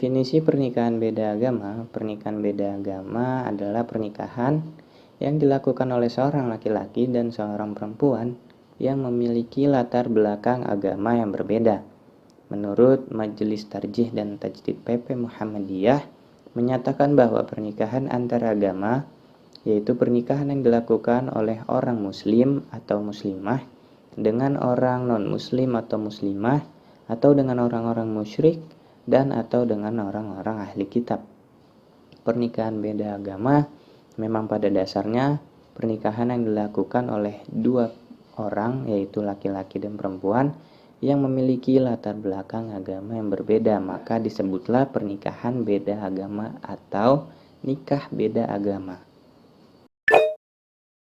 Definisi pernikahan beda agama adalah pernikahan yang dilakukan oleh seorang laki-laki dan seorang perempuan yang memiliki latar belakang agama yang berbeda. Menurut Majelis Tarjih dan Tajdid PP Muhammadiyah, menyatakan bahwa pernikahan antar agama, yaitu pernikahan yang dilakukan oleh orang muslim atau muslimah dengan orang non-muslim atau muslimah, atau dengan orang-orang musyrik, dan atau dengan orang-orang ahli kitab. Pernikahan beda agama memang pada dasarnya pernikahan yang dilakukan oleh dua orang, yaitu laki-laki dan perempuan, yang memiliki latar belakang agama yang berbeda, maka disebutlah pernikahan beda agama atau nikah beda agama.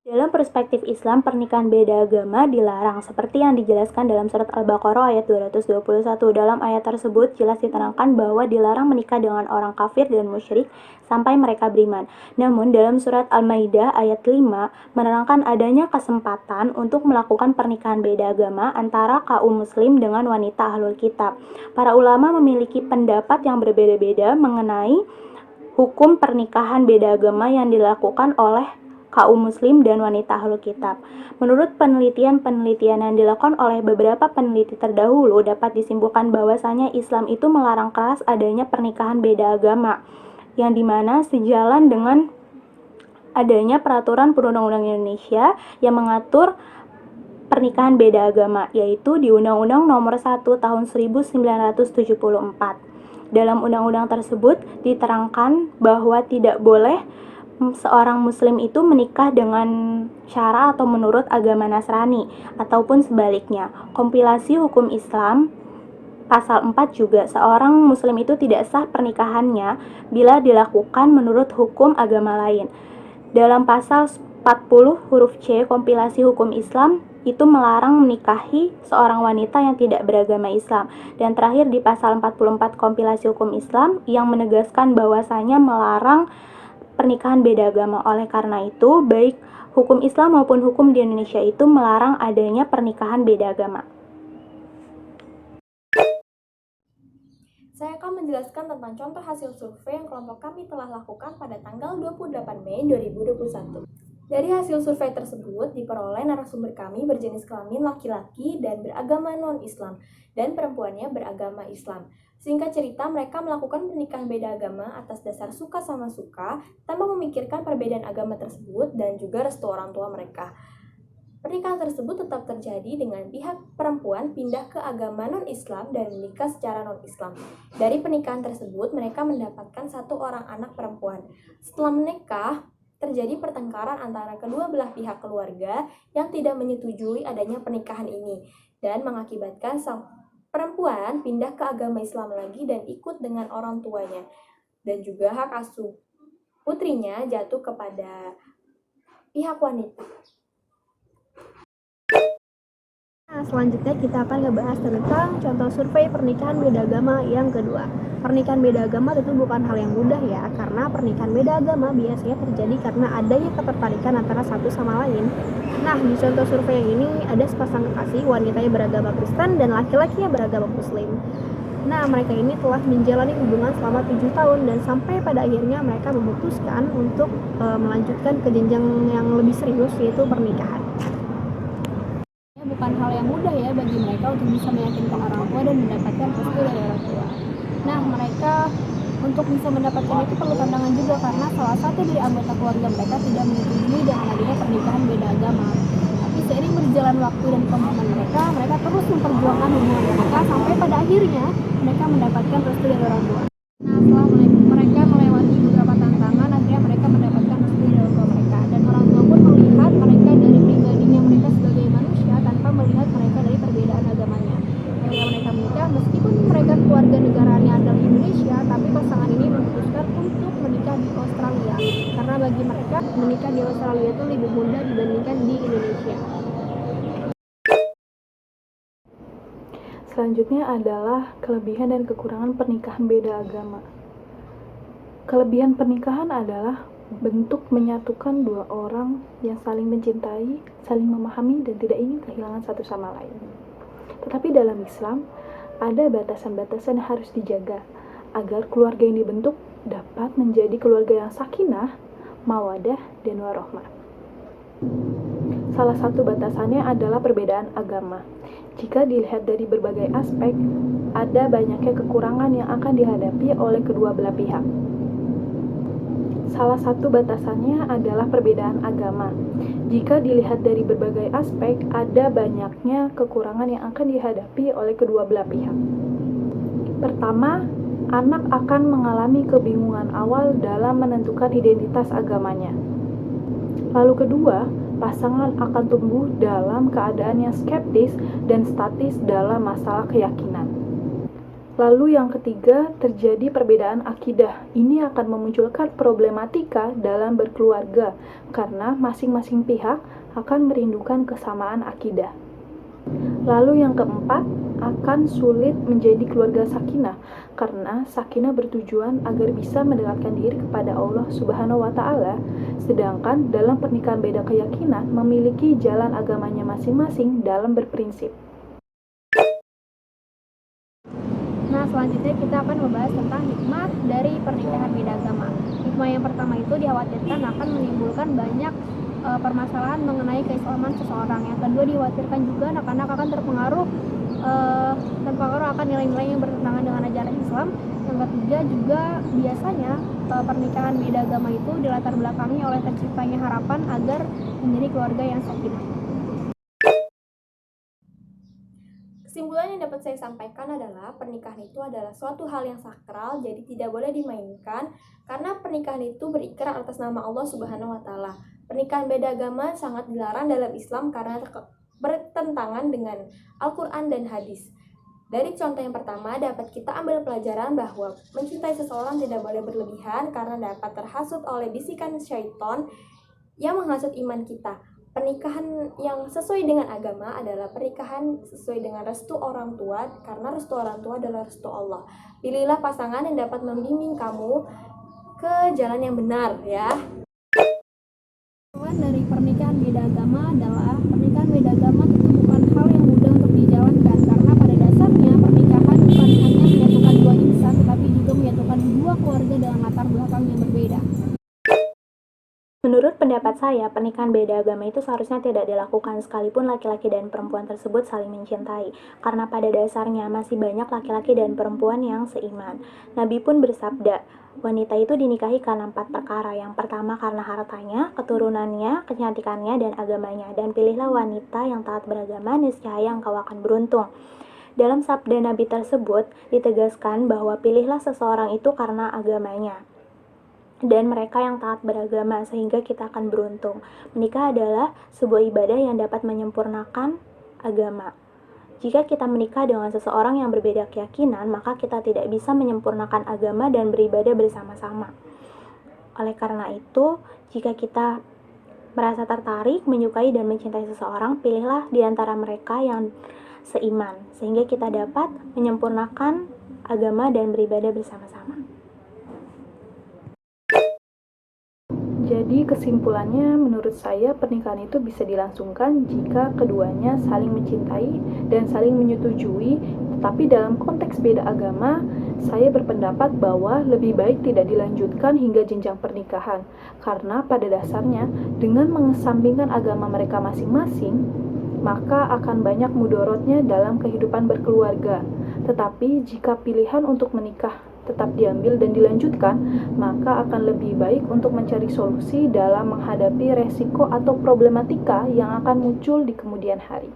Dalam perspektif Islam, pernikahan beda agama dilarang, seperti yang dijelaskan dalam surat Al-Baqarah ayat 221. Dalam ayat tersebut jelas diterangkan bahwa dilarang menikah dengan orang kafir dan musyrik sampai mereka beriman. Namun, dalam surat Al-Maidah ayat 5 menerangkan adanya kesempatan untuk melakukan pernikahan beda agama antara kaum muslim dengan wanita ahlul kitab. Para ulama memiliki pendapat yang berbeda-beda mengenai hukum pernikahan beda agama yang dilakukan oleh kaum muslim dan wanita ahlul kitab. Menurut penelitian-penelitian yang dilakukan oleh beberapa peneliti terdahulu, dapat disimpulkan bahwasanya Islam itu melarang keras adanya pernikahan beda agama, yang dimana sejalan dengan adanya peraturan perundang-undang Indonesia yang mengatur pernikahan beda agama, yaitu di Undang-Undang Nomor 1 Tahun 1974. Dalam undang-undang tersebut diterangkan bahwa tidak boleh seorang muslim itu menikah dengan cara atau menurut agama Nasrani ataupun sebaliknya. Kompilasi hukum Islam pasal 4 juga, seorang muslim itu tidak sah pernikahannya bila dilakukan menurut hukum agama lain. Dalam pasal 40 huruf C kompilasi hukum Islam itu melarang menikahi seorang wanita yang tidak beragama Islam. Dan terakhir di pasal 44 kompilasi hukum Islam yang menegaskan bahwasanya melarang pernikahan beda agama. Oleh karena itu, baik hukum Islam maupun hukum di Indonesia itu melarang adanya pernikahan beda agama. Saya akan menjelaskan tentang contoh hasil survei yang kelompok kami telah lakukan pada tanggal 28 Mei 2021. Dari hasil survei tersebut, diperoleh narasumber kami berjenis kelamin laki-laki dan beragama non-Islam, dan perempuannya beragama Islam. Singkat cerita, mereka melakukan pernikahan beda agama atas dasar suka sama suka, tanpa memikirkan perbedaan agama tersebut dan juga restu orang tua mereka. Pernikahan tersebut tetap terjadi dengan pihak perempuan pindah ke agama non-Islam dan menikah secara non-Islam. Dari pernikahan tersebut, mereka mendapatkan satu orang anak perempuan. Setelah menikah, terjadi pertengkaran antara kedua belah pihak keluarga yang tidak menyetujui adanya pernikahan ini dan mengakibatkan sang perempuan pindah ke agama Islam lagi dan ikut dengan orang tuanya, dan juga hak asuh putrinya jatuh kepada pihak wanita. Nah, selanjutnya kita akan ngebahas tentang contoh survei pernikahan beda agama yang kedua. Pernikahan beda agama tentu bukan hal yang mudah ya, karena pernikahan beda agama biasanya terjadi karena adanya ketertarikan antara satu sama lain. Nah, di contoh survei yang ini ada sepasang kekasih, wanitanya beragama Kristen dan laki-lakinya beragama Muslim. Nah, mereka ini telah menjalani hubungan selama 7 tahun dan sampai pada akhirnya mereka memutuskan untuk melanjutkan ke jenjang yang lebih serius, yaitu pernikahan. Bukan hal yang mudah ya bagi mereka untuk bisa meyakinkan orang tua dan mendapatkan restu dari orang tua. Nah, mereka untuk bisa mendapatkan itu perlu tantangan juga karena salah satu dari anggota keluarga mereka tidak menyetujui dengan adanya pernikahan beda agama. Tapi seiring berjalan waktu dan komitmen mereka terus memperjuangkan hubungan mereka sampai pada akhirnya mereka mendapatkan restu dari orang tua. Nah, setelah mereka melewati beberapa tantangan, akhirnya mereka mendapatkan restu dari orang tua mereka, dan orang tua pun melihat mereka dari pribadinya mereka sebagai manusia tanpa melihat mereka dari perbedaan agamanya. Akhirnya mereka menikah meskipun mereka keluarga negaranya adalah Indonesia, tapi pasangan ini memutuskan untuk menikah di Australia karena bagi mereka menikah di Australia itu lebih mudah dibandingkan di Indonesia. Selanjutnya adalah kelebihan dan kekurangan pernikahan beda agama. Kelebihan pernikahan adalah bentuk menyatukan dua orang yang saling mencintai, saling memahami, dan tidak ingin kehilangan satu sama lain. Tetapi dalam Islam, ada batasan-batasan yang harus dijaga agar keluarga yang dibentuk dapat menjadi keluarga yang sakinah, mawadah, dan warahmah. Salah satu batasannya adalah perbedaan agama. Jika dilihat dari berbagai aspek, ada banyaknya kekurangan yang akan dihadapi oleh kedua belah pihak. Salah satu batasannya adalah perbedaan agama. Jika dilihat dari berbagai aspek, ada banyaknya kekurangan yang akan dihadapi oleh kedua belah pihak. Pertama, anak akan mengalami kebingungan awal dalam menentukan identitas agamanya. Lalu kedua, pasangan akan tumbuh dalam keadaan yang skeptis dan statis dalam masalah keyakinan. Lalu yang ketiga, terjadi perbedaan akidah. Ini akan memunculkan problematika dalam berkeluarga karena masing-masing pihak akan merindukan kesamaan akidah. Lalu yang keempat, akan sulit menjadi keluarga sakinah karena sakinah bertujuan agar bisa mendekatkan diri kepada Allah Subhanahu wa Ta'ala, sedangkan dalam pernikahan beda keyakinan memiliki jalan agamanya masing-masing dalam berprinsip. Nah, selanjutnya kita akan membahas tentang hikmah dari pernikahan beda agama. Hikmah yang pertama itu dikhawatirkan akan menimbulkan banyak permasalahan mengenai keislaman seseorang. Yang kedua, dikhawatirkan juga anak-anak akan terpengaruh akan nilai-nilai yang bertentangan dengan ajaran Islam. Yang ketiga juga biasanya pernikahan beda agama itu dilatar belakangi oleh terciptanya harapan agar menjadi keluarga yang sakinah. Kesimpulan yang dapat saya sampaikan adalah pernikahan itu adalah suatu hal yang sakral, jadi tidak boleh dimainkan karena pernikahan itu berikrar atas nama Allah Subhanahu wa Ta'ala. Pernikahan beda agama sangat dilarang dalam Islam karena bertentangan dengan Al-Quran dan hadis. Dari contoh yang pertama dapat kita ambil pelajaran bahwa mencintai seseorang tidak boleh berlebihan karena dapat terhasut oleh bisikan syaitan yang menghasut iman kita. Pernikahan yang sesuai dengan agama adalah pernikahan sesuai dengan restu orang tua, karena restu orang tua adalah restu Allah. Pilihlah pasangan yang dapat membimbing kamu ke jalan yang benar, ya. Dari pernikahan beda agama adalah pernikahan beda agama tentu bukan hal yang mudah untuk dijalankan karena pada dasarnya pernikahan bukan hanya menyatukan dua insan tetapi juga menyatukan dua keluarga dengan latar belakang yang berbeda. Menurut pendapat saya, pernikahan beda agama itu seharusnya tidak dilakukan sekalipun laki-laki dan perempuan tersebut saling mencintai, karena pada dasarnya masih banyak laki-laki dan perempuan yang seiman. Nabi pun bersabda, wanita itu dinikahi karena 4 perkara. Yang pertama karena hartanya, keturunannya, kecantikannya, dan agamanya. Dan pilihlah wanita yang taat beragama, niscaya engkau akan beruntung. Dalam sabda Nabi tersebut, ditegaskan bahwa pilihlah seseorang itu karena agamanya dan mereka yang taat beragama, sehingga kita akan beruntung. Menikah adalah sebuah ibadah yang dapat menyempurnakan agama. Jika kita menikah dengan seseorang yang berbeda keyakinan, maka kita tidak bisa menyempurnakan agama dan beribadah bersama-sama. Oleh karena itu, jika kita merasa tertarik, menyukai, dan mencintai seseorang, pilihlah di antara mereka yang seiman, sehingga kita dapat menyempurnakan agama dan beribadah bersama-sama. Jadi kesimpulannya menurut saya pernikahan itu bisa dilangsungkan jika keduanya saling mencintai dan saling menyetujui, tetapi dalam konteks beda agama, saya berpendapat bahwa lebih baik tidak dilanjutkan hingga jenjang pernikahan, karena pada dasarnya dengan mengesampingkan agama mereka masing-masing, maka akan banyak mudorotnya dalam kehidupan berkeluarga. Tetapi jika pilihan untuk menikah tetap diambil dan dilanjutkan, maka akan lebih baik untuk mencari solusi dalam menghadapi resiko atau problematika yang akan muncul di kemudian hari.